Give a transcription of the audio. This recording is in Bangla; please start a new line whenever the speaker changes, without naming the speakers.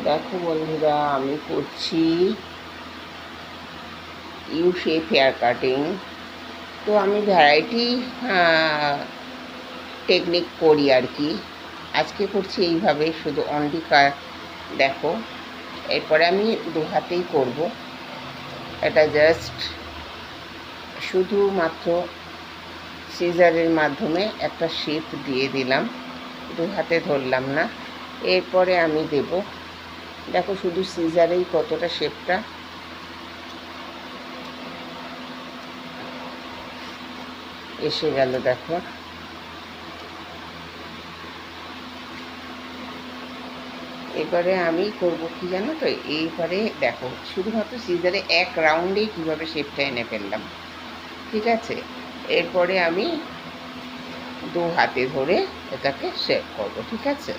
দেখো বন্ধুরা, আমি করছি ইউ শেপ হেয়ার কাটিং। তো আমি ভ্যারাইটি টেকনিক করি আর কি। আজকে করছি এইভাবে, শুধু অনলি দেখো। এরপরে আমি দু হাতেই করব। এটা জাস্ট শুধুমাত্র সিজারের মাধ্যমে একটা শেপ দিয়ে দিলাম, দু হাতে ধরলাম না। এরপরে আমি দেব, দেখো শুধু সিজারেই কতটা শেপটা এসে গেল। দেখো এবারে আমি করব কি জানো তো, এইবারে দেখো শুধুমাত্র সিজারে এক রাউন্ডেই কীভাবে শেপটা এনে ফেললাম, ঠিক আছে। এরপরে আমি দু হাতে ধরে এটাকে শেপ করব, ঠিক আছে।